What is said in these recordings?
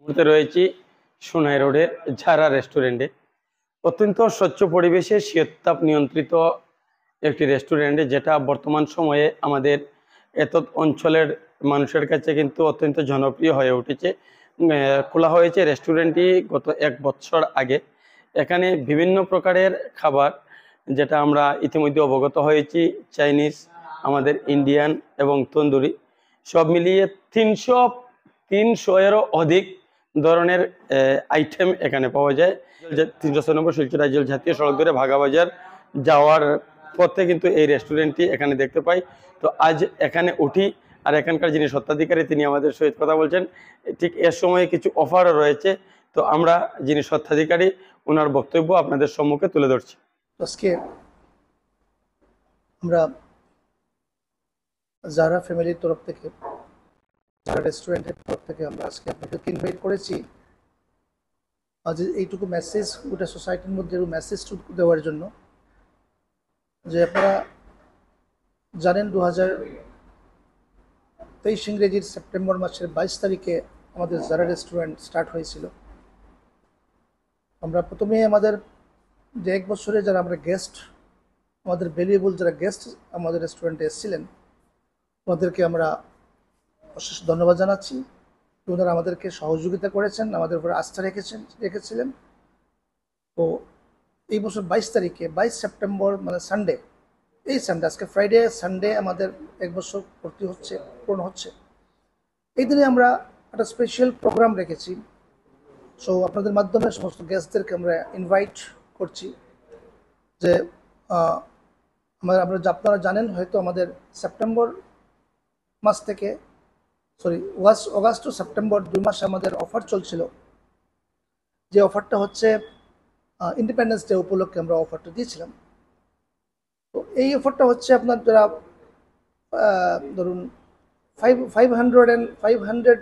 মুহূর্তে রয়েছি সোনাই রোডের ঝারা রেস্টুরেন্টে। অত্যন্ত স্বচ্ছ পরিবেশে শীততাপ নিয়ন্ত্রিত একটি রেস্টুরেন্টে, যেটা বর্তমান সময়ে আমাদের এত অঞ্চলের মানুষের কাছে কিন্তু অত্যন্ত জনপ্রিয় হয়ে উঠেছে। খোলা হয়েছে রেস্টুরেন্টটি গত 1 বছর আগে। এখানে বিভিন্ন প্রকারের খাবার, যেটা আমরা ইতিমধ্যে অবগত হয়েছি, চাইনিজ, আমাদের ইন্ডিয়ান এবং তন্দুরি, সব মিলিয়ে 300-300-এরও অধিক ধরনের আইটেম এখানে পাওয়া যায়। 396 শিলচর আইজল জাতীয় সড়ক ধরে ভাগাবাজার যাওয়ার পথে কিন্তু এই রেস্টুরেন্টটি এখানে দেখতে পাই। তো আজ এখানে উঠি, আর এখানকার যিনি স্বত্বাধিকারী তিনি আমাদের সহিত কথা বলছেন। ঠিক এর সময় কিছু অফারও রয়েছে, তো আমরা যিনি স্বত্বাধিকারী ওনার বক্তব্য আপনাদের সম্মুখে তুলে ধরছি। আজকে আমরা জারা ফ্যামিলির তরফ থেকে, জারা রেস্টুরেন্টের তরফ থেকে আমরা আজকে আপনাদেরকে ইনভাইট করেছি আজ এইটুকু মেসেজ গোটা সোসাইটির মধ্যে মেসেজ দেওয়ার জন্য, যে আপনারা জানেন 2023 ইংরেজির সেপ্টেম্বর মাসের 22 তারিখে আমাদের জারা রেস্টুরেন্ট স্টার্ট হয়েছিল। আমরা প্রথমে আমাদের যে 1 বছরে যারা আমরা গেস্ট, আমাদের ভ্যালুয়েবল যারা গেস্ট আমাদের রেস্টুরেন্টে এসেছিলেন, ওদেরকে আমরা অশেষ ধন্যবাদ জানাচ্ছি। ওনারা আমাদেরকে সহযোগিতা করেছেন, আমাদের উপরে আস্থা রেখেছিলেন। তো এই বছর 22 তারিখে 22 সেপ্টেম্বর মানে সানডে, এই সানডে, আজকে ফ্রাইডে, সানডে আমাদের 1 বছর পূর্ণ হচ্ছে। এই দিনে আমরা একটা স্পেশাল প্রোগ্রাম রেখেছি। সো আপনাদের মাধ্যমে সমস্ত গেস্টদেরকে আমরা ইনভাইট করছি যে আপনারা জানেন হয়তো আমাদের সেপ্টেম্বর মাস থেকে অগাস্ট টু সেপ্টেম্বর 2 মাসে আমাদের অফার চলছিল। যে অফারটা হচ্ছে ইন্ডিপেন্ডেন্স ডে উপলক্ষে আমরা অফারটা দিয়েছিলাম। তো এই অফারটা হচ্ছে আপনার যারা ধরুন 500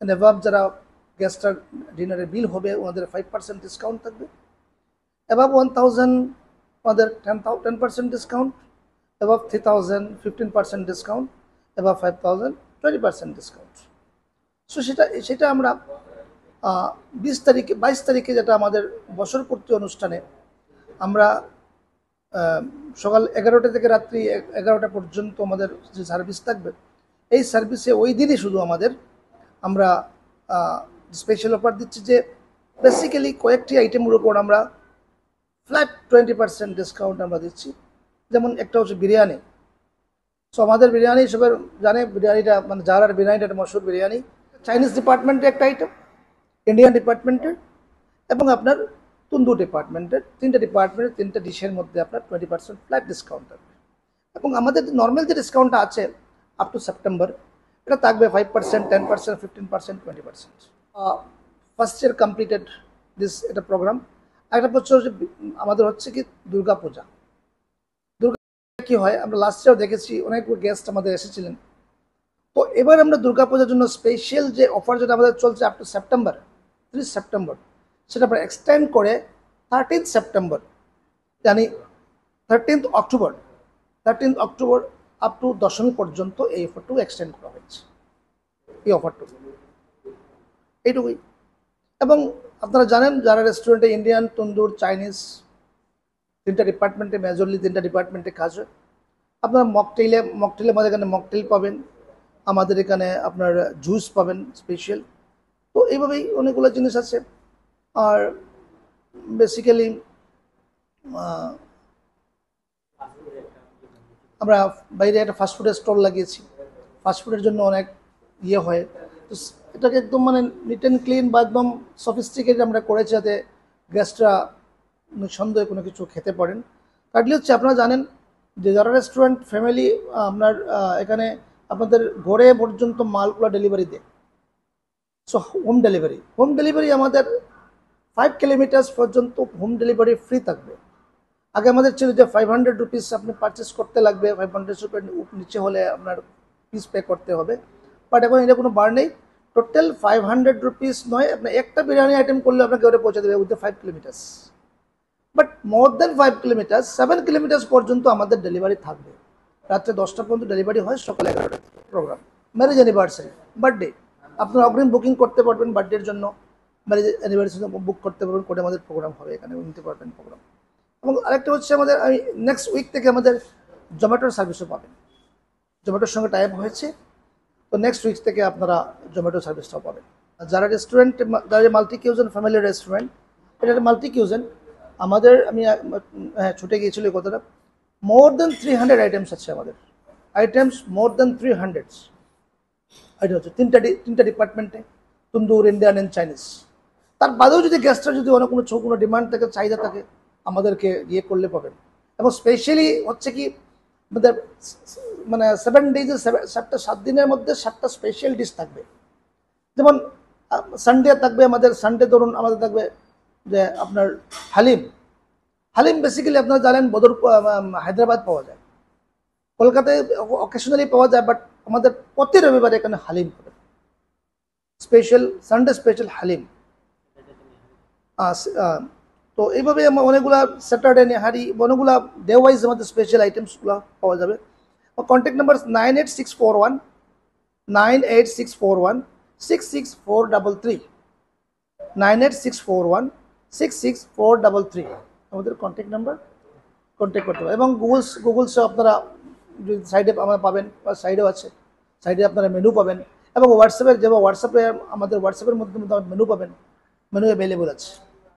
and above যারা গেস্টার ডিনারের বিল হবে, ওনাদের 5% ডিসকাউন্ট থাকবে। above 1000 আমাদের 10% discount, above 3000 15% discount, above 5000 20% discount. So সেটা আমরা 22 তারিখে যেটা আমাদের বছরপূর্তি অনুষ্ঠানে আমরা সকাল 11টা থেকে রাত্রি 11টা পর্যন্ত আমাদের যে সার্ভিস থাকবে, এই সার্ভিসে ওই দিনই শুধু আমরা স্পেশাল অফার দিচ্ছি, যে বেসিক্যালি কয়েকটি আইটেমের উপর আমরা ফ্ল্যাট 20% ডিসকাউন্ট আমরা দিচ্ছি। যেমন একটা হচ্ছে বিরিয়ানি। সো আমাদের বিরিয়ানি সবাই জানে, বিরিয়ানিটা মানে জারার বিরিয়ানিটা একটা মশহুর বিরিয়ানি। চাইনিজ ডিপার্টমেন্টের একটা আইটেম, ইন্ডিয়ান ডিপার্টমেন্টের এবং আপনার তন্দুর ডিপার্টমেন্টের, 3টা ডিপার্টমেন্টের 3টা ডিশের মধ্যে আপনার 20% ফ্ল্যাট ডিসকাউন্ট থাকবে। এবং আমাদের নর্মাল যে ডিসকাউন্টটা আছে আপ টু সেপ্টেম্বর, এটা থাকবে 5%, 10%, 15%, 20%। ফার্স্ট ইয়ার কমপ্লিটেড এটা প্রোগ্রাম। একটা বছর আমাদের হচ্ছে কি দুর্গা পূজা। কি হয়, আমরা লাস্ট ইয়ার দেখেছি অনেক গেস্ট আমাদের এসেছিলেন। তো এবার আমরা দুর্গাপূজার জন্য স্পেশাল যে অফার যেটা আমাদের চলছে আপ টু সেপ্টেম্বর, 30 সেপ্টেম্বর, সেটা আমরা এক্সটেন্ড করে 13 সেপ্টেম্বর, মানে 13 অক্টোবর আপ টু দশমী পর্যন্ত এই অফারটুকু এক্সটেন্ড করা হয়েছে। এই অফারটুকু এইটুকুই। এবং আপনারা জানেন যারা রেস্টুরেন্টে ইন্ডিয়ান, তন্দুর, চাইনিজ 3টা ডিপার্টমেন্টে, মেজরলি 3টা ডিপার্টমেন্টে কাজ হয়। আপনারা মকটেলে আমাদের এখানে মকটেল পাবেন, আমাদের এখানে আপনার জুস পাবেন স্পেশাল। তো এইভাবেই অনেকগুলো জিনিস আছে। আর বেসিক্যালি আমরা বাইরে একটা ফাস্টফুডের স্টল লাগিয়েছি। ফাস্টফুডের জন্য অনেক হয়, তো এটাকে একদম মানে নিট অ্যান্ড ক্লিন বা একদম সফিস্টিকেটেড আমরা করেছি, যাতে গেস্টরা নিঃসন্দেহে কোনো কিছু খেতে পারেন। কাটলি হচ্ছে আপনারা জানেন যে যারা রেস্টুরেন্ট ফ্যামিলি আপনার এখানে আপনাদের ঘরে পর্যন্ত মালগুলো ডেলিভারি দেয়। সো হোম ডেলিভারি আমাদের 5 কিলোমিটার পর্যন্ত হোম ডেলিভারি ফ্রি থাকবে। আগে আমাদের ছিল যে 500 রুপিস আপনি পারচেস করতে লাগবে, 500 রুপির নিচে হলে আপনার ফিস পে করতে হবে। বাট এখন এটা কোনো বার নেই, টোটাল 500 রুপিস নয়, আপনার একটা বিরিয়ানি আইটেম করলে আপনাকে ঘরে পৌঁছে দেবে with 5 kilometres. But more than 5 kilometre, 7 kilometre পর্যন্ত আমাদের ডেলিভারি থাকবে। রাত্রে 10টা পর্যন্ত ডেলিভারি হয়, সকাল 11টা প্রোগ্রাম, ম্যারেজ অ্যানিভার্সারি, বার্থডে, আপনারা অগ্রিম বুকিং করতে পারবেন বার্থডের জন্য, ম্যারেজ অ্যানিভার্সারি বুক করতে পারবেন, করে আমাদের প্রোগ্রাম হবে এখানে, নিতে পারবেন প্রোগ্রাম। এবং আরেকটা হচ্ছে আমাদের নেক্সট উইক থেকে আমাদের জোম্যাটোর সার্ভিসও পাবেন। জোম্যাটোর সঙ্গে টাই আপ হয়েছে, তো নেক্সট উইক থেকে আপনারা জোম্যাটো সার্ভিসটাও পাবেন। আর যারা রেস্টুরেন্ট, যারা মাল্টি কিউজন ফ্যামিলি রেস্টুরেন্ট, এটা মাল্টি কিউজন আমাদের, আমি হ্যাঁ ছুটে গিয়েছিল এই কথাটা, মোর দেন 300 আইটেমস আছে আমাদের, আইটেমস মোর দেন 300 আইটেম হচ্ছে তিনটা ডিপার্টমেন্টে, তন্দুর, ইন্ডিয়ান অ্যান্ড চাইনিজ। তার বাদেও যদি গেস্টরা যদি অনেক কোনো ডিমান্ড থাকে, চাহিদা থাকে, আমাদেরকে ইয়ে করলে পাবেন। এবং স্পেশালি হচ্ছে কি আমাদের মানে 7 ডেজে 7 দিনের মধ্যে 7টা স্পেশাল ডিশ থাকবে। যেমন সানডে থাকবে আমাদের, সানডে ধরুন আমাদের থাকবে যে আপনার হালিম। হালিম বেসিক্যালি আপনারা জানেন হায়দ্রাবাদ পাওয়া যায়, কলকাতায় অকেশনালি পাওয়া যায়, বাট আমাদের প্রতি রবিবারে এখানে হালিম পাবেন, স্পেশাল সানডে স্পেশাল হালিম। তো এইভাবে অনেকগুলা স্যাটারডে নেহারি, অনেকগুলা ডে ওয়াইজ আমাদের স্পেশাল আইটেমসগুলো পাওয়া যাবে। কন্ট্যাক্ট নাম্বার 9864166433 9864166433 আমাদের কন্ট্যাক্ট নাম্বার, কন্ট্যাক্ট করতে হবে। এবং গুগলসে আপনারা সাইডে আমরা পাবেন, সাইডেও আছে, সাইডে আপনারা মেনু পাবেন। এবং হোয়াটসঅ্যাপে আমাদের হোয়াটসঅ্যাপের মাধ্যমে মেনু পাবেন, মেনু অ্যাভেলেবল আছে।